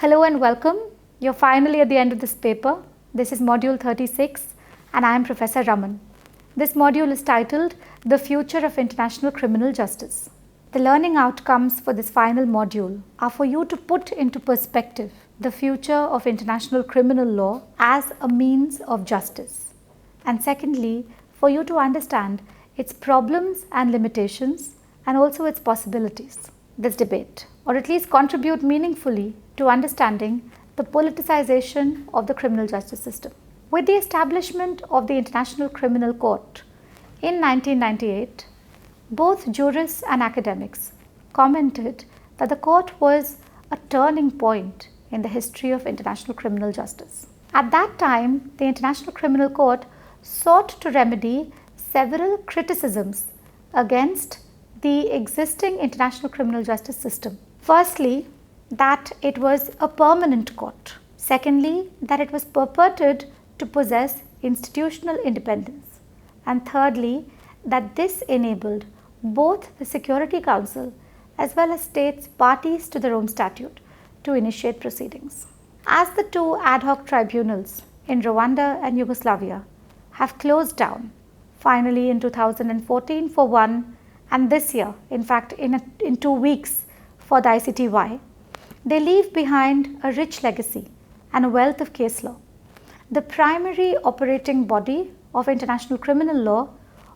Hello and welcome. You're finally at the end of this paper. This is module 36 and I am Professor Raman. This module is titled The Future of International Criminal Justice. The learning outcomes for this final module are for you to put into perspective the future of international criminal law as a means of justice. And secondly, for you to understand its problems and limitations and also its possibilities. This debate, or at least contribute meaningfully to understanding the politicization of the criminal justice system. With the establishment of the International Criminal Court in 1998, both jurists and academics commented that the court was a turning point in the history of international criminal justice. At that time, the International Criminal Court sought to remedy several criticisms against the existing international criminal justice system. Firstly, that it was a permanent court. Secondly, that it was purported to possess institutional independence. And thirdly, that this enabled both the Security Council as well as states parties to the Rome Statute to initiate proceedings. As the two ad hoc tribunals in Rwanda and Yugoslavia have closed down, finally in 2014 for one, and this year, in fact, in 2 weeks for the ICTY, they leave behind a rich legacy and a wealth of case law, the primary operating body of international criminal law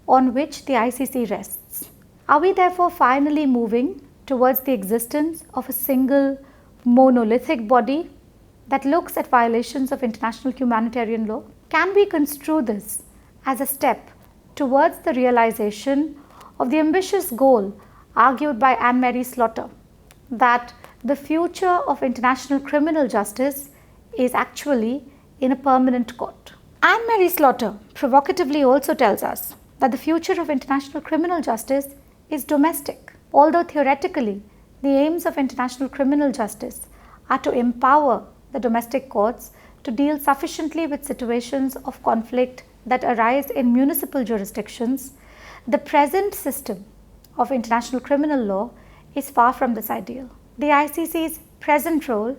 on which the ICC rests. Are we therefore finally moving towards the existence of a single monolithic body that looks at violations of international humanitarian law? Can we construe this as a step towards the realization of the ambitious goal argued by Anne-Marie Slaughter, that the future of international criminal justice is actually in a permanent court? Anne-Marie Slaughter provocatively also tells us that the future of international criminal justice is domestic. Although theoretically the aims of international criminal justice are to empower the domestic courts to deal sufficiently with situations of conflict that arise in municipal jurisdictions, the present system of international criminal law is far from this ideal. The ICC's present role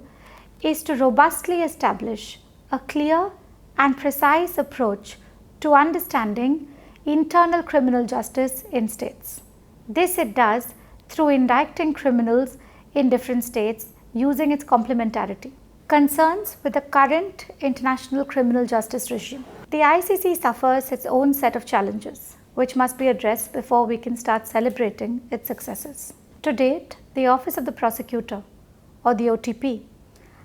is to robustly establish a clear and precise approach to understanding internal criminal justice in states. This it does through indicting criminals in different states using its complementarity. Concerns with the current international criminal justice regime. The ICC suffers its own set of challenges, which must be addressed before we can start celebrating its successes. To date, the Office of the Prosecutor, or the OTP,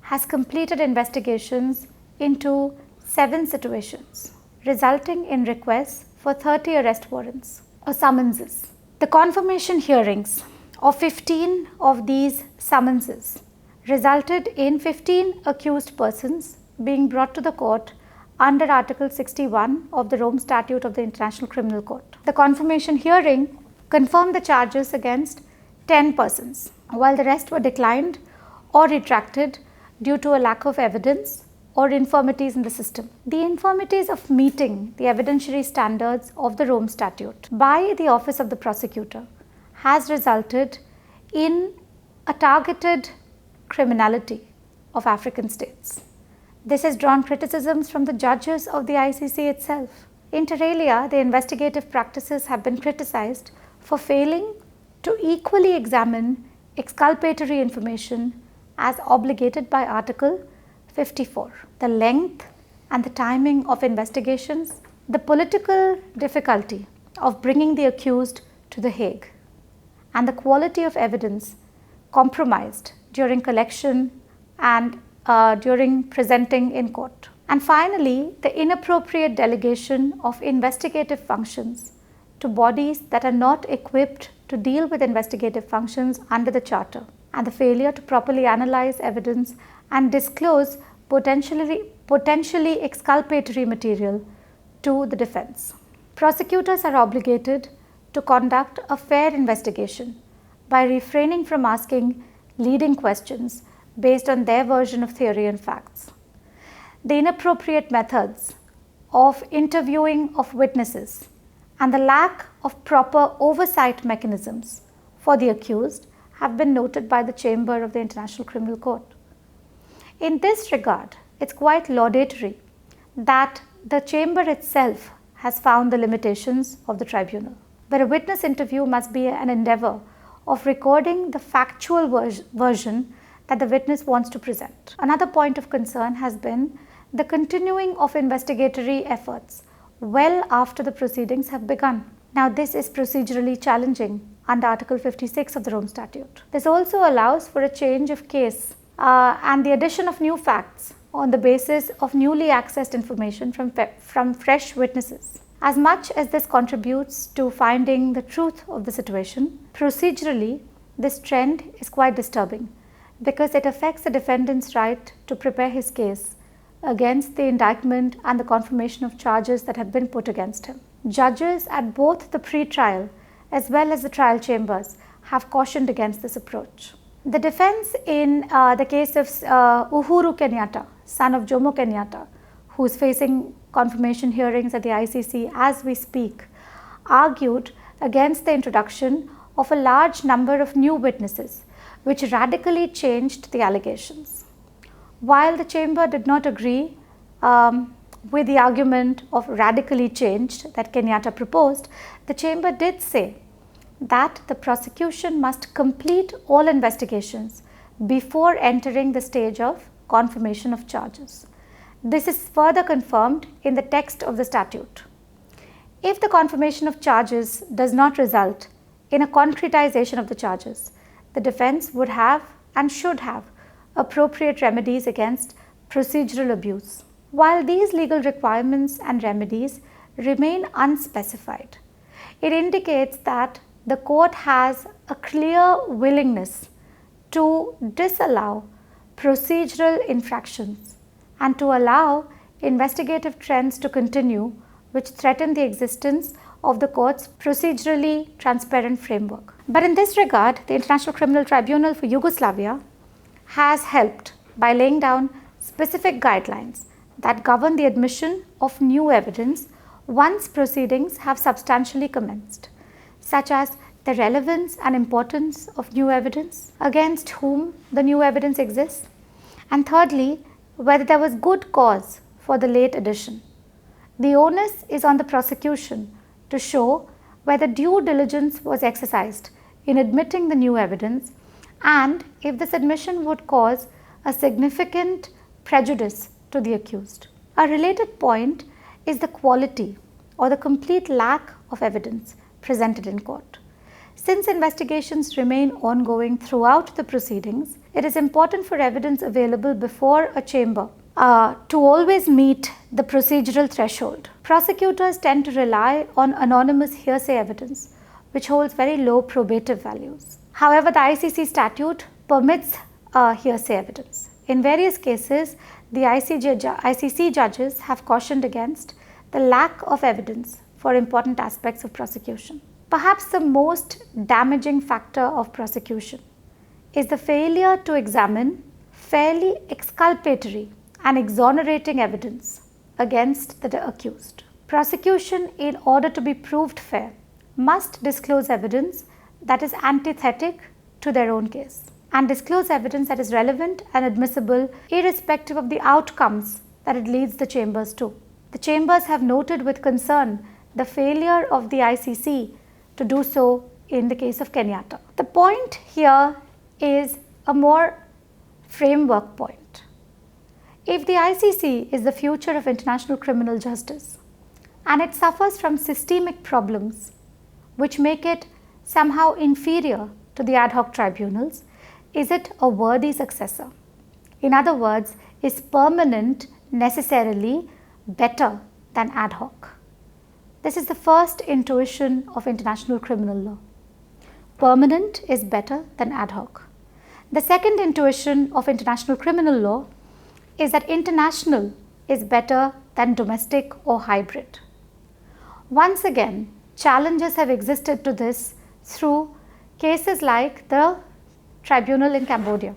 has completed investigations into 7 situations, resulting in requests for 30 arrest warrants or summonses. The confirmation hearings of 15 of these summonses resulted in 15 accused persons being brought to the court under Article 61 of the Rome Statute of the International Criminal Court. The confirmation hearing confirmed the charges against 10 persons, while the rest were declined or retracted due to a lack of evidence or infirmities in the system. The infirmities of meeting the evidentiary standards of the Rome Statute by the Office of the Prosecutor has resulted in a targeted criminality of African states. This has drawn criticisms from the judges of the ICC itself. Inter alia, the investigative practices have been criticized for failing to equally examine exculpatory information as obligated by Article 54. The length and the timing of investigations, the political difficulty of bringing the accused to The Hague, and the quality of evidence compromised during collection and during presenting in court. And finally, the inappropriate delegation of investigative functions to bodies that are not equipped to deal with investigative functions under the Charter, and the failure to properly analyze evidence and disclose potentially exculpatory material to the defense. Prosecutors are obligated to conduct a fair investigation by refraining from asking leading questions based on their version of theory and facts. The inappropriate methods of interviewing of witnesses and the lack of proper oversight mechanisms for the accused have been noted by the Chamber of the International Criminal Court. In this regard, it's quite laudatory that the chamber itself has found the limitations of the tribunal, where a witness interview must be an endeavor of recording the factual version that the witness wants to present. Another point of concern has been the continuing of investigatory efforts well after the proceedings have begun. Now, this is procedurally challenging under Article 56 of the Rome Statute. This also allows for a change of case and the addition of new facts on the basis of newly accessed information from fresh witnesses. As much as this contributes to finding the truth of the situation, procedurally, this trend is quite disturbing because it affects the defendant's right to prepare his case against the indictment and the confirmation of charges that have been put against him. Judges at both the pre-trial as well as the trial chambers have cautioned against this approach. The defense in the case of Uhuru Kenyatta, son of Jomo Kenyatta, who is facing confirmation hearings at the ICC as we speak, argued against the introduction of a large number of new witnesses, which radically changed the allegations. While the chamber did not agree with the argument of radically changed that Kenyatta proposed, the chamber did say that the prosecution must complete all investigations before entering the stage of confirmation of charges. This is further confirmed in the text of the statute. If the confirmation of charges does not result in a concretization of the charges, the defense would have and should have appropriate remedies against procedural abuse. While these legal requirements and remedies remain unspecified, it indicates that the court has a clear willingness to disallow procedural infractions and to allow investigative trends to continue which threaten the existence of the court's procedurally transparent framework. But in this regard, the International Criminal Tribunal for Yugoslavia has helped by laying down specific guidelines that govern the admission of new evidence once proceedings have substantially commenced, such as the relevance and importance of new evidence, against whom the new evidence exists, and thirdly, whether there was good cause for the late addition. The onus is on the prosecution to show whether due diligence was exercised in admitting the new evidence and if this admission would cause a significant prejudice to the accused. A related point is the quality or the complete lack of evidence presented in court. Since investigations remain ongoing throughout the proceedings, it is important for evidence available before a chamber to always meet the procedural threshold. Prosecutors tend to rely on anonymous hearsay evidence, which holds very low probative values. However, the ICC statute permits hearsay evidence. In various cases, the ICC judges have cautioned against the lack of evidence for important aspects of prosecution. Perhaps the most damaging factor of prosecution is the failure to examine fairly exculpatory and exonerating evidence against the accused. Prosecution, in order to be proved fair, must disclose evidence that is antithetic to their own case and disclose evidence that is relevant and admissible irrespective of the outcomes that it leads the chambers to. The chambers have noted with concern the failure of the ICC to do so in the case of Kenyatta. The point here is a more framework point. If the ICC is the future of international criminal justice and it suffers from systemic problems which make it somehow inferior to the ad hoc tribunals, is it a worthy successor? In other words, is permanent necessarily better than ad hoc? This is the first intuition of international criminal law. Permanent is better than ad hoc. The second intuition of international criminal law is that international is better than domestic or hybrid. Once again, challenges have existed to this through cases like the tribunal in Cambodia.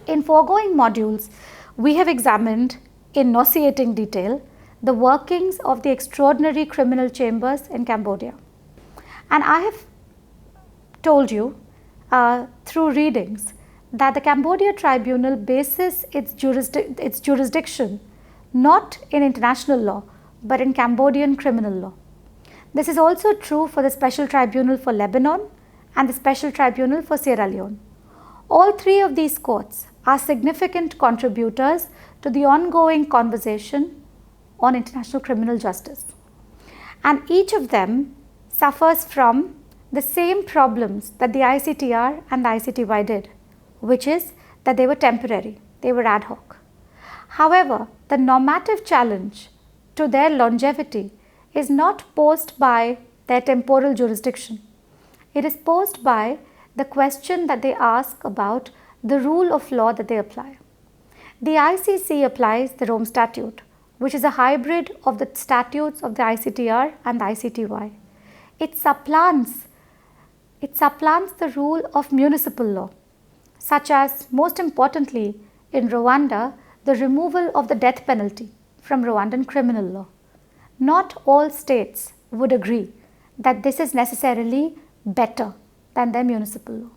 In foregoing modules, we have examined in nauseating detail the workings of the extraordinary criminal chambers in Cambodia. And I have told you through readings that the Cambodia Tribunal bases its jurisdiction not in international law but in Cambodian criminal law. This is also true for the Special Tribunal for Lebanon and the Special Tribunal for Sierra Leone. All three of these courts are significant contributors to the ongoing conversation on international criminal justice. And each of them suffers from the same problems that the ICTR and the ICTY did, which is that they were temporary, they were ad hoc. However, the normative challenge to their longevity is not posed by their temporal jurisdiction. It is posed by the question that they ask about the rule of law that they apply. The ICC applies the Rome Statute, which is a hybrid of the statutes of the ICTR and the ICTY. It supplants the rule of municipal law, such as, most importantly, in Rwanda, the removal of the death penalty from Rwandan criminal law. Not all states would agree that this is necessarily better than their municipal law.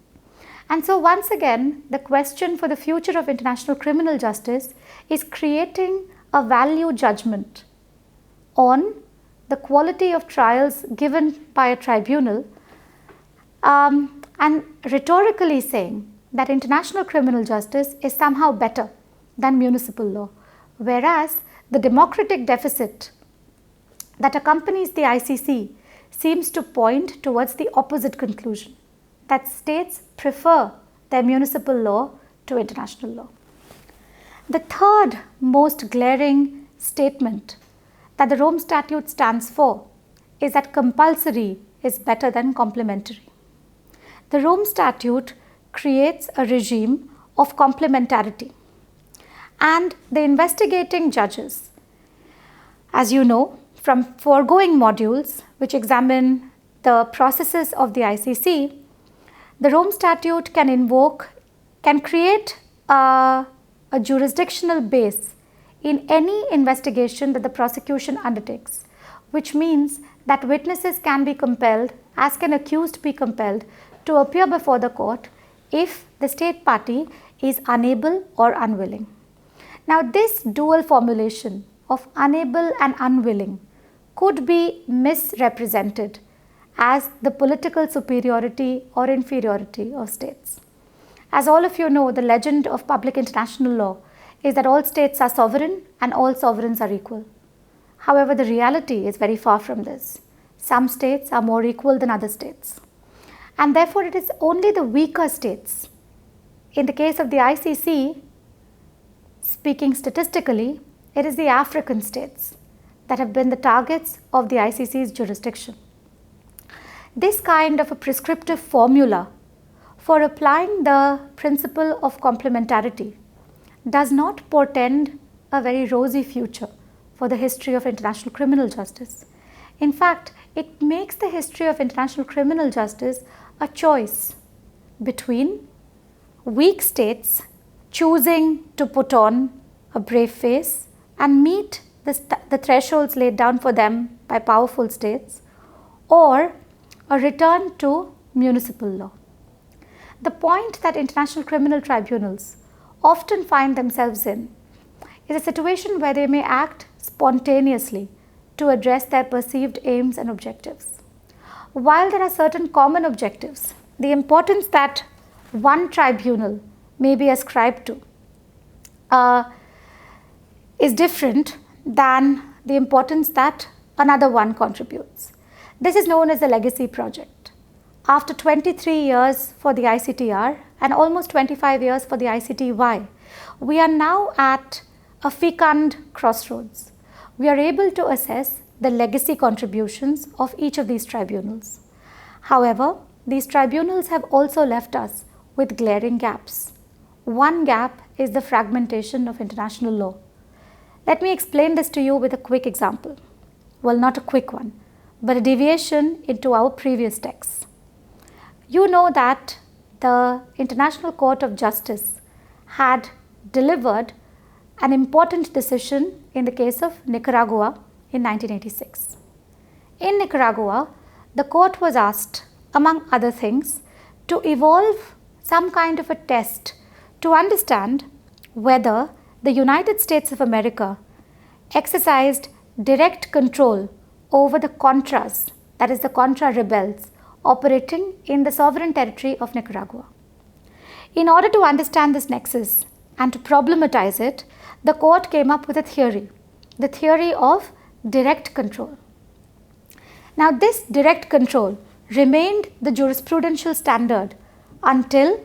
And so once again, the question for the future of international criminal justice is creating a value judgment on the quality of trials given by a tribunal, and rhetorically saying that international criminal justice is somehow better than municipal law, whereas the democratic deficit that accompanies the ICC seems to point towards the opposite conclusion, that states prefer their municipal law to international law. The third most glaring statement that the Rome Statute stands for is that compulsory is better than complementary. The Rome Statute creates a regime of complementarity, and the investigating judges, as you know from foregoing modules which examine the processes of the ICC, the Rome Statute can create a jurisdictional base in any investigation that the prosecution undertakes, which means that witnesses can be compelled, as can accused be compelled, to appear before the court if the state party is unable or unwilling. Now, this dual formulation of unable and unwilling could be misrepresented as the political superiority or inferiority of states. As all of you know, the legend of public international law is that all states are sovereign and all sovereigns are equal. However, the reality is very far from this. Some states are more equal than other states. And therefore, it is only the weaker states. In the case of the ICC, speaking statistically, it is the African states that have been the targets of the ICC's jurisdiction. This kind of a prescriptive formula for applying the principle of complementarity does not portend a very rosy future for the history of international criminal justice. In fact, it makes the history of international criminal justice a choice between weak states choosing to put on a brave face and meet the thresholds laid down for them by powerful states, or a return to municipal law. The point that international criminal tribunals often find themselves in is a situation where they may act spontaneously to address their perceived aims and objectives. While there are certain common objectives, the importance that one tribunal may be ascribed to is different than the importance that another one contributes. This is known as the legacy project. After 23 years for the ICTR and almost 25 years for the ICTY, we are now at a fecund crossroads. We are able to assess the legacy contributions of each of these tribunals. However, these tribunals have also left us with glaring gaps. One gap is the fragmentation of international law. Let me explain this to you with a quick example. Well, not a quick one, but a deviation into our previous texts. You know that the International Court of Justice had delivered an important decision in the case of Nicaragua in 1986. In Nicaragua, the court was asked, among other things, to evolve some kind of a test to understand whether the United States of America exercised direct control over the Contras, that is the Contra rebels, operating in the sovereign territory of Nicaragua. In order to understand this nexus and to problematize it, the court came up with a theory, the theory of direct control. Now, this direct control remained the jurisprudential standard until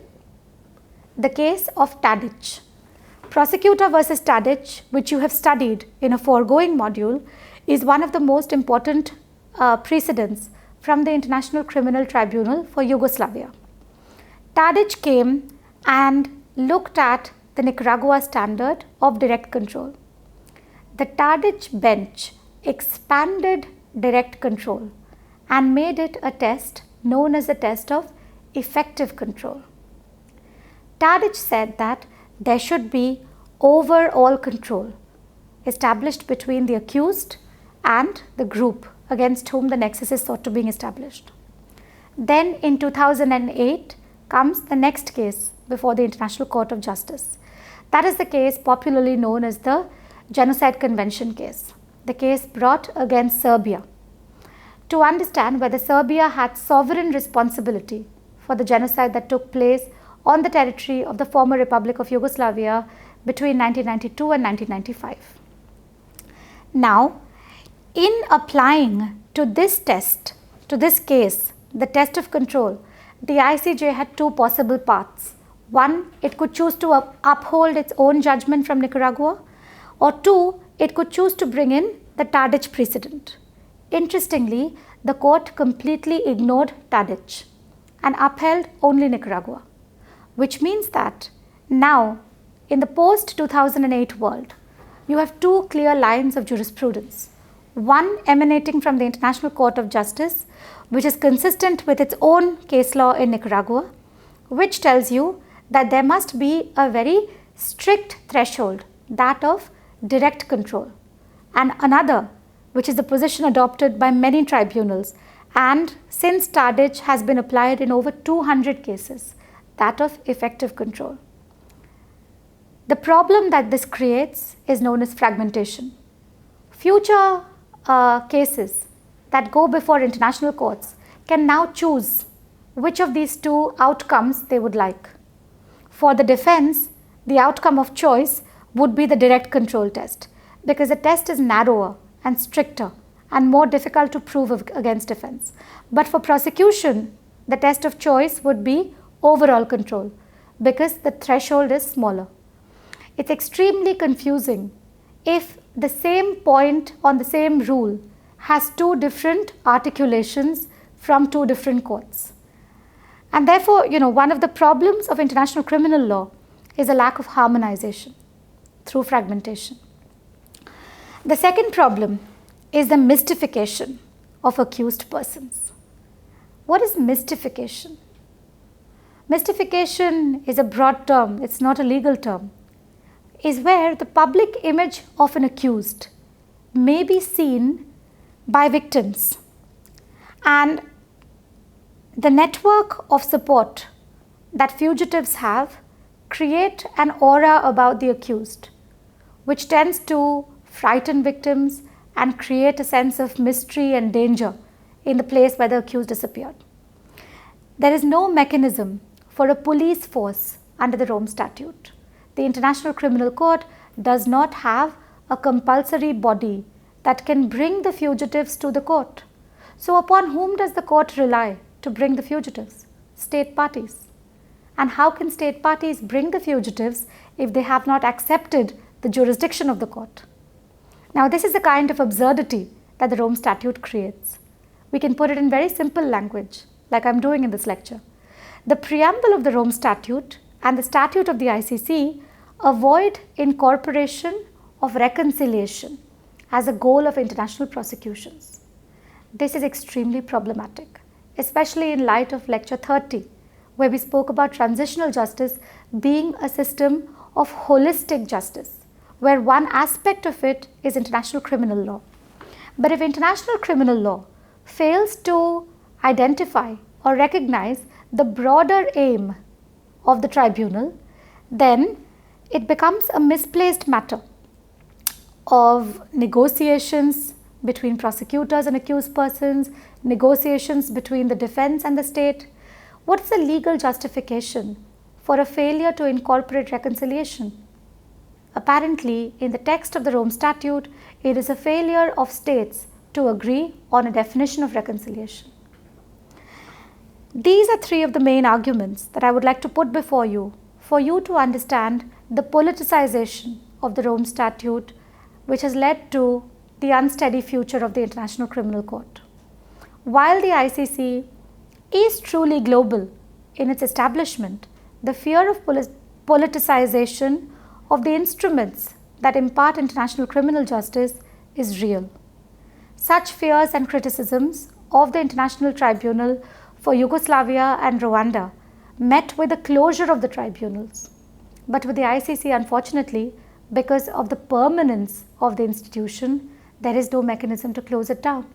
the case of Tadic. Prosecutor versus Tadic, which you have studied in a foregoing module, is one of the most important precedents from the International Criminal Tribunal for Yugoslavia. Tadic came and looked at the Nicaragua standard of direct control. The Tadic bench expanded direct control and made it a test known as the test of effective control. Tadic said that there should be overall control established between the accused and the group against whom the nexus is sought to be established. Then in 2008 comes the next case before the International Court of Justice. That is the case popularly known as the Genocide Convention case, the case brought against Serbia, to understand whether Serbia had sovereign responsibility for the genocide that took place on the territory of the former Republic of Yugoslavia between 1992 and 1995. Now, in applying to this test, to this case, the test of control, the ICJ had two possible paths. One, it could choose to uphold its own judgment from Nicaragua, or two, it could choose to bring in the Tadic precedent. Interestingly, the court completely ignored Tadic and upheld only Nicaragua, which means that now, in the post-2008 world, you have two clear lines of jurisprudence. One emanating from the International Court of Justice, which is consistent with its own case law in Nicaragua, which tells you that there must be a very strict threshold, that of direct control, and another, which is the position adopted by many tribunals, and since Tadic has been applied in over 200 cases, that of effective control. The problem that this creates is known as fragmentation. Future cases that go before international courts can now choose which of these two outcomes they would like. For the defense, the outcome of choice would be the direct control test, because the test is narrower and stricter and more difficult to prove against defense. But for prosecution, the test of choice would be overall control, because the threshold is smaller. It's extremely confusing if the same point on the same rule has two different articulations from two different courts. And therefore, one of the problems of international criminal law is a lack of harmonization through fragmentation. The second problem is the mystification of accused persons. What is mystification? Mystification is a broad term, it's not a legal term, is where the public image of an accused may be seen by victims, and the network of support that fugitives have create an aura about the accused, which tends to frighten victims and create a sense of mystery and danger in the place where the accused disappeared. There is no mechanism for a police force under the Rome Statute. The International Criminal Court does not have a compulsory body that can bring the fugitives to the court. So upon whom does the court rely to bring the fugitives? State parties. And how can state parties bring the fugitives if they have not accepted the jurisdiction of the court? Now, this is the kind of absurdity that the Rome Statute creates. We can put it in very simple language, like I'm doing in this lecture. The preamble of the Rome Statute and the statute of the ICC avoid incorporation of reconciliation as a goal of international prosecutions. This is extremely problematic, especially in light of lecture 30, where we spoke about transitional justice being a system of holistic justice, where one aspect of it is international criminal law. But if international criminal law fails to identify or recognize the broader aim of the tribunal, then it becomes a misplaced matter of negotiations between prosecutors and accused persons, negotiations between the defense and the state. What is the legal justification for a failure to incorporate reconciliation? Apparently, in the text of the Rome Statute, it is a failure of states to agree on a definition of reconciliation. These are three of the main arguments that I would like to put before you for you to understand the politicization of the Rome Statute, which has led to the unsteady future of the International Criminal Court. While the ICC is truly global in its establishment, the fear of politicization of the instruments that impart international criminal justice is real. Such fears and criticisms of the International Tribunal for Yugoslavia and Rwanda met with the closure of the tribunals. But with the ICC, unfortunately, because of the permanence of the institution, there is no mechanism to close it down.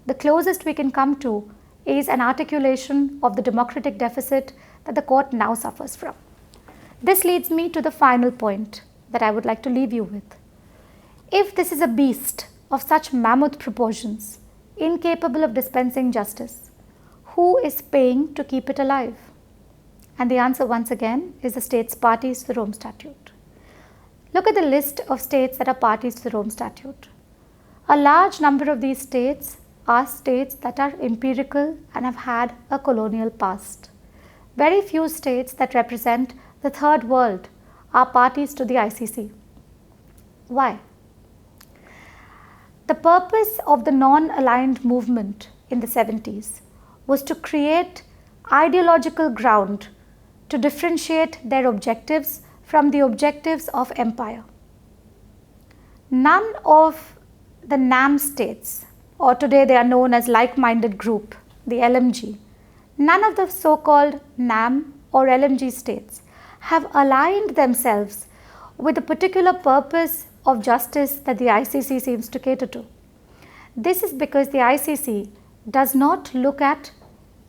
The closest we can come to is an articulation of the democratic deficit that the court now suffers from. This leads me to the final point that I would like to leave you with. If this is a beast of such mammoth proportions, incapable of dispensing justice, who is paying to keep it alive? And the answer once again is the states parties to the Rome Statute. Look at the list of states that are parties to the Rome Statute. A large number of these states are states that are empirical and have had a colonial past. Very few states that represent the third world are parties to the ICC. Why? The purpose of the non-aligned movement in the 70s was to create ideological ground to differentiate their objectives from the objectives of empire. None of the NAM states, or today they are known as like-minded group, the LMG, none of the so-called NAM or LMG states have aligned themselves with a particular purpose of justice that the ICC seems to cater to. This is because the ICC does not look at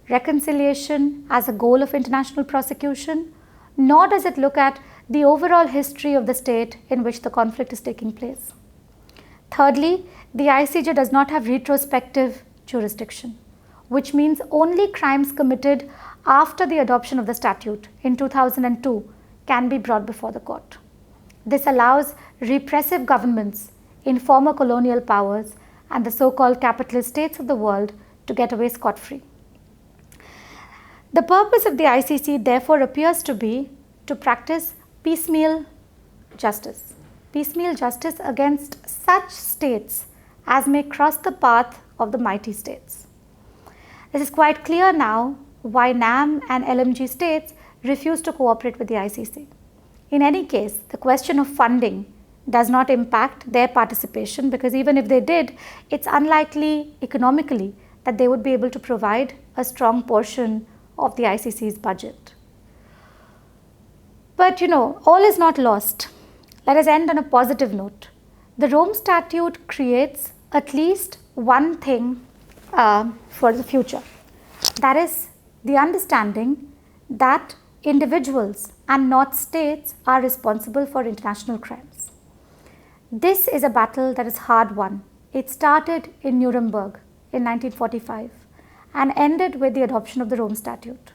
reconciliation as a goal of international prosecution, nor does it look at the overall history of the state in which the conflict is taking place. Thirdly, the ICJ does not have retrospective jurisdiction, which means only crimes committed after the adoption of the statute in 2002 can be brought before the court. This allows repressive governments in former colonial powers and the so-called capitalist states of the world to get away scot-free. The purpose of the ICC therefore appears to be to practice piecemeal justice against such states as may cross the path of the mighty states. It is quite clear now why NAM and LMG states refuse to cooperate with the ICC. In any case, the question of funding does not impact their participation, because even if they did, it's unlikely economically that they would be able to provide a strong portion of the ICC's budget. But all is not lost. Let us end on a positive note. The Rome Statute creates at least one thing for the future. That is the understanding that individuals and not states are responsible for international crimes. This is a battle that is hard won. It started in Nuremberg in 1945 and ended with the adoption of the Rome Statute.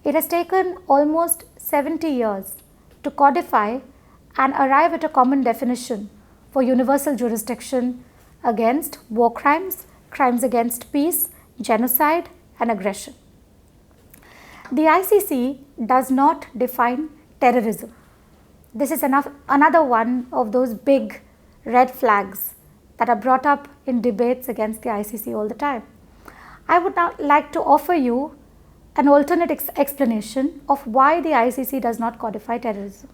It has taken almost 70 years to codify and arrive at a common definition for universal jurisdiction against war crimes, crimes against peace, genocide, and aggression. The ICC does not define terrorism. This is another one of those big red flags that are brought up in debates against the ICC all the time. I would now like to offer you an alternate explanation of why the ICC does not codify terrorism.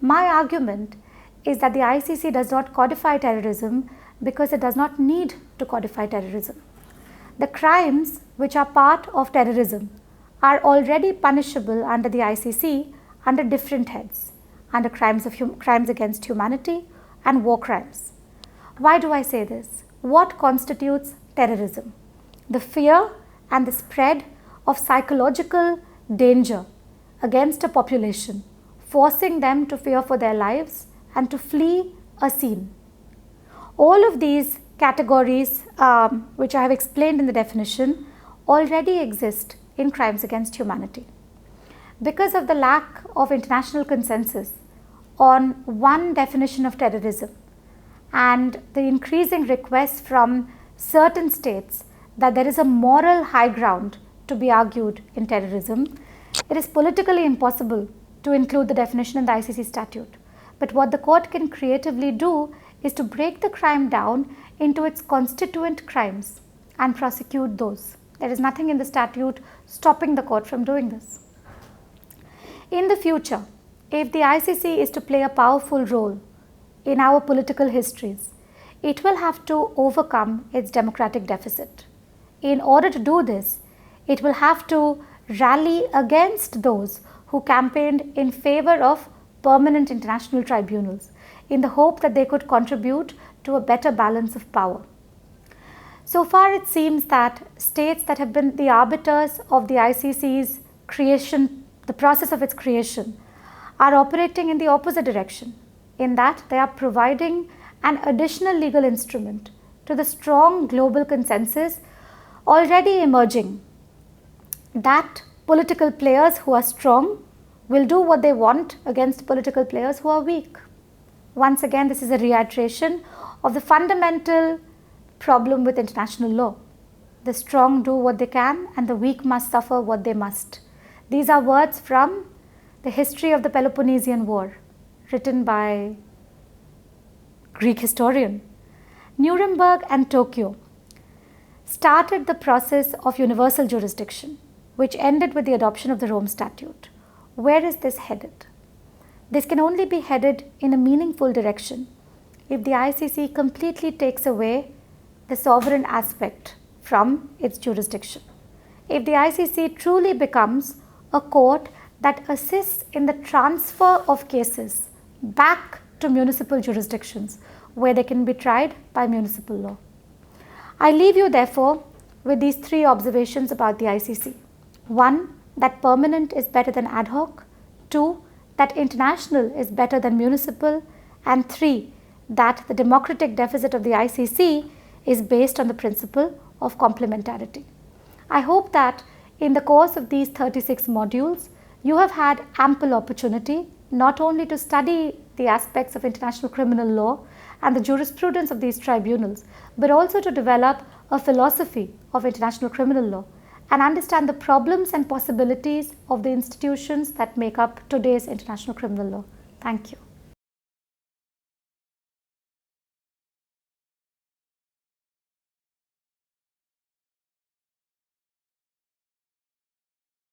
My argument is that the ICC does not codify terrorism because it does not need to codify terrorism. The crimes which are part of terrorism are already punishable under the ICC under different heads, under crimes against humanity and war crimes. Why do I say this? What constitutes terrorism? The fear and the spread of psychological danger against a population forcing them to fear for their lives and to flee a scene. All of these categories, which I have explained in the definition, already exist in crimes against humanity. Because of the lack of international consensus on one definition of terrorism and the increasing requests from certain states that there is a moral high ground to be argued in terrorism, it is politically impossible to include the definition in the ICC statute. But what the court can creatively do is to break the crime down into its constituent crimes and prosecute those. There is nothing in the statute stopping the court from doing this. In the future, if the ICC is to play a powerful role in our political histories, it will have to overcome its democratic deficit. In order to do this, it will have to rally against those who campaigned in favor of permanent international tribunals in the hope that they could contribute to a better balance of power. So far, it seems that states that have been the arbiters of the ICC's creation, the process of its creation, are operating in the opposite direction, in that they are providing an additional legal instrument to the strong global consensus already emerging that political players who are strong will do what they want against political players who are weak. Once again, this is a reiteration of the fundamental problem with international law. The strong do what they can and the weak must suffer what they must. These are words from the history of the Peloponnesian War, written by Greek historian. Nuremberg and Tokyo started the process of universal jurisdiction, which ended with the adoption of the Rome Statute. Where is this headed? This can only be headed in a meaningful direction if the ICC completely takes away the sovereign aspect from its jurisdiction. If the ICC truly becomes a court that assists in the transfer of cases back to municipal jurisdictions where they can be tried by municipal law. I leave you therefore with these three observations about the ICC. 1. That permanent is better than ad hoc. 2. That international is better than municipal. And 3. That the democratic deficit of the ICC is based on the principle of complementarity. I hope that in the course of these 36 modules, you have had ample opportunity not only to study the aspects of international criminal law and the jurisprudence of these tribunals, but also to develop a philosophy of international criminal law and understand the problems and possibilities of the institutions that make up today's international criminal law. Thank you.